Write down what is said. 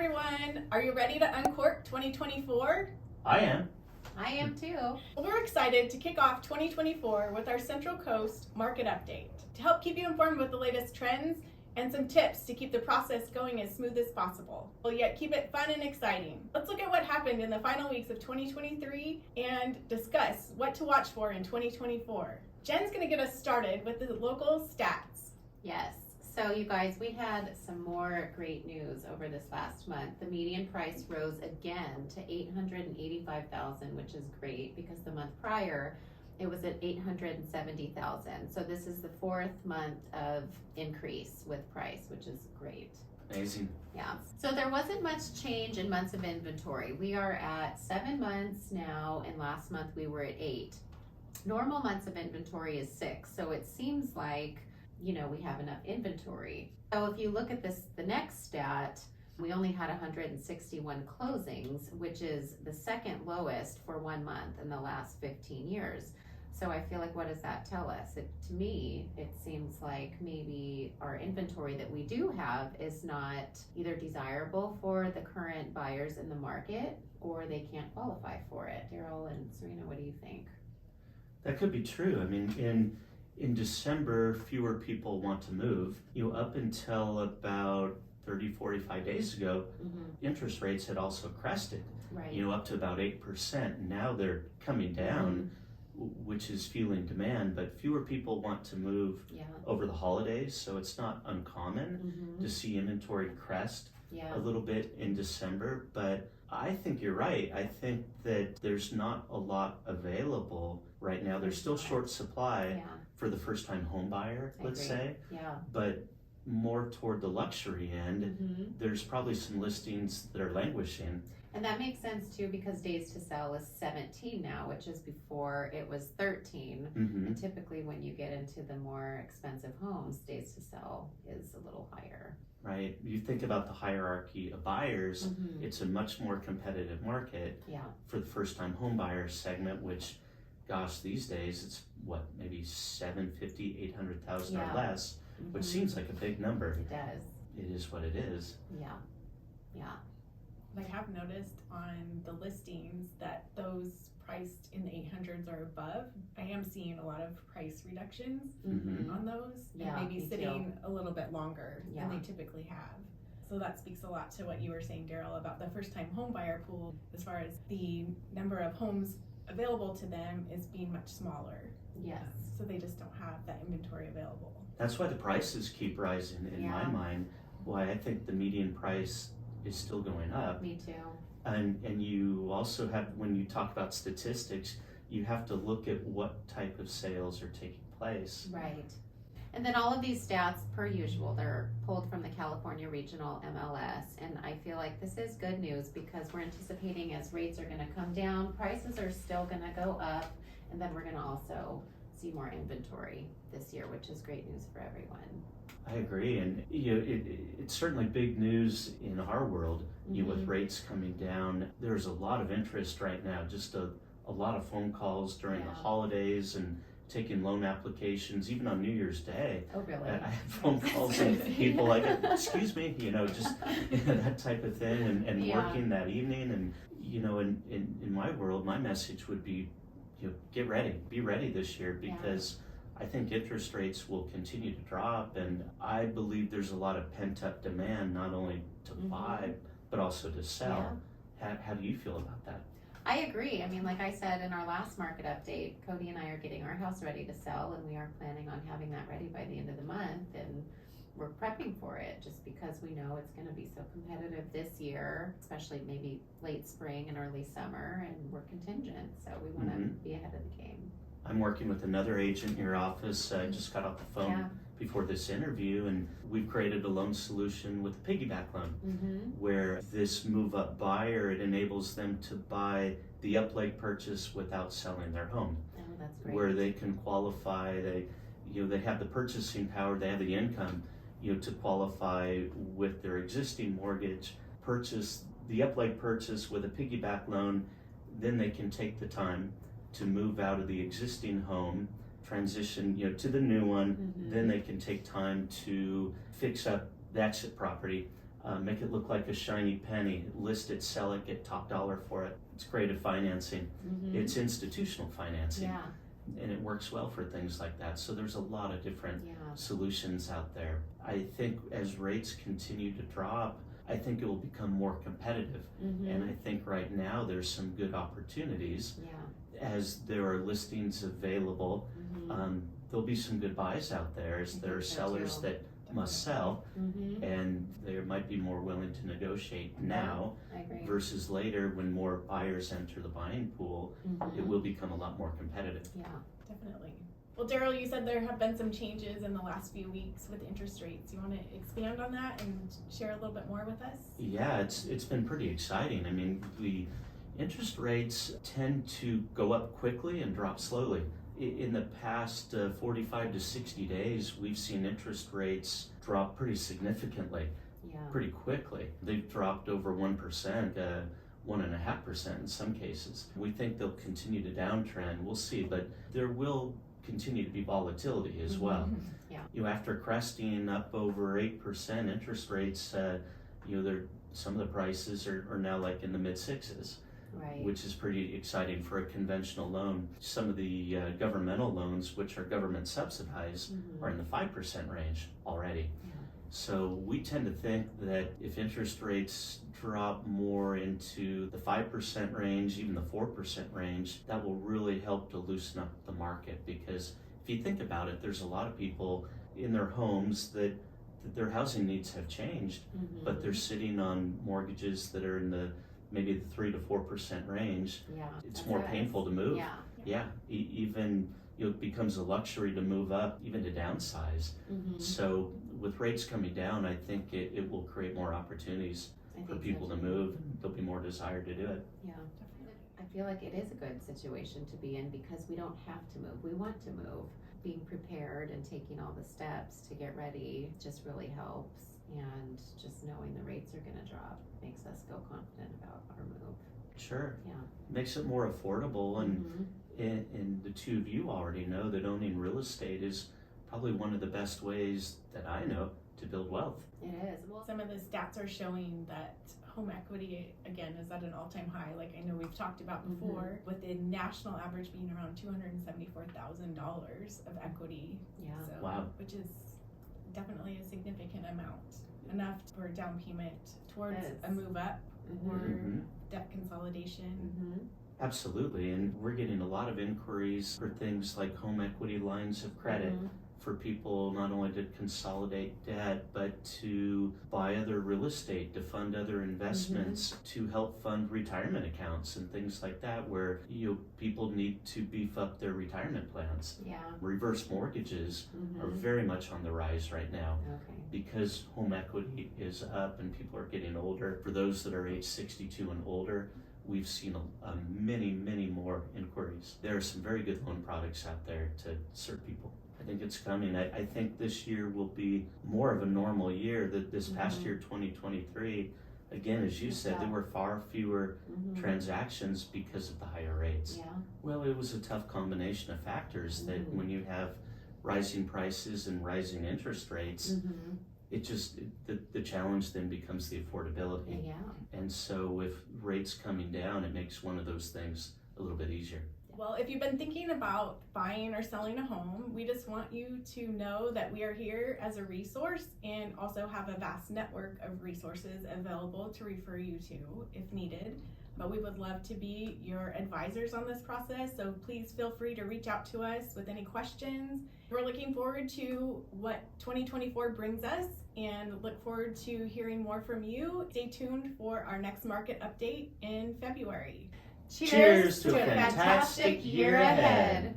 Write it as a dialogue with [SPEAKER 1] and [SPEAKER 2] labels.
[SPEAKER 1] everyone. Are you ready to uncork 2024?
[SPEAKER 2] I am.
[SPEAKER 3] I am too.
[SPEAKER 1] Well, we're excited to kick off 2024 with our Central Coast Market Update to help keep you informed with the latest trends and some tips to keep the process going as smooth as possible, but yet keep it fun and exciting. Let's look at what happened in the final weeks of 2023 and discuss what to watch for in 2024. Jen's going to get us started with the local stats.
[SPEAKER 3] Yes. So you guys, we had some more great news over this last month. The median price rose again to $885,000, which is great because the month prior it was at $870,000. So this is the fourth month of increase with price, which is great.
[SPEAKER 2] Amazing.
[SPEAKER 3] Yeah. So there wasn't much change in months of inventory. We are at 7 months now, and last month we were at 8. Normal months of inventory is 6. So it seems like we have enough inventory. So if you look at this, the next stat, we only had 161 closings, which is the second lowest for 1 month in the last 15 years. So I feel like, what does that tell us? To me, it seems like maybe our inventory that we do have is not either desirable for the current buyers in the market, or they can't qualify for it. Darryl and Serena, what do you think?
[SPEAKER 2] That could be true. I mean, in December, fewer people want to move. Up until about 30, 45 days ago, interest rates had also crested,
[SPEAKER 3] right?
[SPEAKER 2] Up to about 8%. Now they're coming down, which is fueling demand, but fewer people want to move over the holidays, so it's not uncommon to see inventory crest a little bit in December. But I think you're right. I think that there's not a lot available right now. There's still short supply for the first-time home buyer, let's say, but more toward the luxury end, there's probably some listings that are languishing.
[SPEAKER 3] And that makes sense too, because days to sell is 17 now, which is before it was 13. And typically when you get into the more expensive homes, days to sell is a little higher.
[SPEAKER 2] Right. You think about the hierarchy of buyers, it's a much more competitive market for the first-time home buyer segment, which, gosh, these days it's maybe $750,000, $800,000 or less, which seems like a big number.
[SPEAKER 3] It does.
[SPEAKER 2] It is what it is.
[SPEAKER 3] Yeah.
[SPEAKER 1] I have noticed on the listings that those priced in the 800s or above, I am seeing a lot of price reductions on those, and maybe sitting a little bit longer than they typically have. So that speaks a lot to what you were saying, Darryl, about the first-time home buyer pool, as far as the number of homes available to them is being much smaller.
[SPEAKER 3] Yes.
[SPEAKER 1] So they just don't have that inventory available.
[SPEAKER 2] That's why the prices keep rising in my mind. Why I think the median price is still going up.
[SPEAKER 3] Me too.
[SPEAKER 2] And you also have, when you talk about statistics, you have to look at what type of sales are taking place.
[SPEAKER 3] Right. And then all of these stats, per usual, they're pulled from the California Regional MLS. And I feel like this is good news because we're anticipating as rates are going to come down, prices are still going to go up, and then we're going to also see more inventory this year, which is great news for everyone.
[SPEAKER 2] I agree, and it's certainly big news in our world. With rates coming down, there's a lot of interest right now. Just a lot of phone calls during the holidays and taking loan applications, even on New Year's Day.
[SPEAKER 3] Oh, really?
[SPEAKER 2] I had phone calls and people like, excuse me, just that type of thing, and working that evening. And in my world, my message would be, get ready, be ready this year, because I think interest rates will continue to drop, and I believe there's a lot of pent-up demand, not only to buy, but also to sell. How do you feel about that?
[SPEAKER 3] I agree. I mean, like I said in our last market update, Cody and I are getting our house ready to sell, and we are planning on having that ready by the end of the month, and we're prepping for it just because we know it's going to be so competitive this year, especially maybe late spring and early summer, and we're contingent, so we want to be ahead of the game.
[SPEAKER 2] I'm working with another agent in your office. I just got off the phone before this interview, and we've created a loan solution with a piggyback loan, where this move-up buyer, it enables them to buy the up-leg purchase without selling their home.
[SPEAKER 3] Oh, that's great.
[SPEAKER 2] Where they can qualify, they have the purchasing power, they have the income, to qualify with their existing mortgage, purchase the up-leg purchase with a piggyback loan. Then they can take the time to move out of the existing home, transition to the new one. Then they can take time to fix up the exit property make it look like a shiny penny, list it, sell it, get top dollar for it. It's creative financing. It's institutional financing.
[SPEAKER 3] Yeah.
[SPEAKER 2] And it works well for things like that. So there's a lot of different solutions out there. I think as rates continue to drop, I think it will become more competitive. And I think right now there's some good opportunities. As there are listings available, there'll be some good buys out there as there are sellers that must sell, and they might be more willing to negotiate now versus later when more buyers enter the buying pool. It will become a lot more competitive.
[SPEAKER 3] Yeah,
[SPEAKER 1] definitely. Well, Darryl, you said there have been some changes in the last few weeks with interest rates. You want to expand on that and share a little bit more with us?
[SPEAKER 2] Yeah, it's been pretty exciting. I mean, the interest rates tend to go up quickly and drop slowly. In the past 45 to 60 days, we've seen interest rates drop pretty significantly, pretty quickly. They've dropped over 1%, 1.5% in some cases. We think they'll continue to downtrend. We'll see, but there will continue to be volatility as well. You know, after cresting up over 8% interest rates, you know, some of the prices are now like in the mid sixes. Which is pretty exciting for a conventional loan. Some of the governmental loans, which are government subsidized, are in the 5% range already. So we tend to think that if interest rates drop more into the 5% range, even the 4% range, that will really help to loosen up the market. Because if you think about it, there's a lot of people in their homes that their housing needs have changed, but they're sitting on mortgages that are in the maybe the 3 to 4% range. It's more painful to move. Even it becomes a luxury to move up, even to downsize. So with rates coming down, I think it will create more opportunities for people to move, and there'll be more desire to do it.
[SPEAKER 3] I feel like it is a good situation to be in because we don't have to move. We want to move. Being prepared and taking all the steps to get ready just really helps. And just knowing the rates are going to drop makes us feel confident about our move.
[SPEAKER 2] Sure. Makes it more affordable, and the two of you already know that owning real estate is probably one of the best ways that I know to build wealth.
[SPEAKER 3] It is.
[SPEAKER 1] Well, some of the stats are showing that home equity, again, is at an all-time high, like I know we've talked about before, with the national average being around $274,000 of equity. So,
[SPEAKER 2] wow.
[SPEAKER 1] Which is definitely a significant amount, enough for a down payment towards a move up or debt consolidation.
[SPEAKER 2] Absolutely, and we're getting a lot of inquiries for things like home equity lines of credit for people not only to consolidate debt, but to buy other real estate, to fund other investments, to help fund retirement accounts and things like that, where people need to beef up their retirement plans. Reverse mortgages are very much on the rise right now because home equity is up and people are getting older. For those that are age 62 and older, we've seen many more inquiries. There are some very good loan products out there to serve people. I think it's coming. I think this year will be more of a normal year. That this past year, 2023, again, as you said, there were far fewer transactions because of the higher rates. Well, it was a tough combination of factors that when you have rising prices and rising interest rates, it just, the challenge then becomes the affordability. And so with rates coming down, it makes one of those things a little bit easier.
[SPEAKER 1] Well, if you've been thinking about buying or selling a home, we just want you to know that we are here as a resource and also have a vast network of resources available to refer you to if needed. But we would love to be your advisors on this process, so please feel free to reach out to us with any questions. We're looking forward to what 2024 brings us and look forward to hearing more from you. Stay tuned for our next market update in February.
[SPEAKER 3] Cheers to a fantastic year ahead.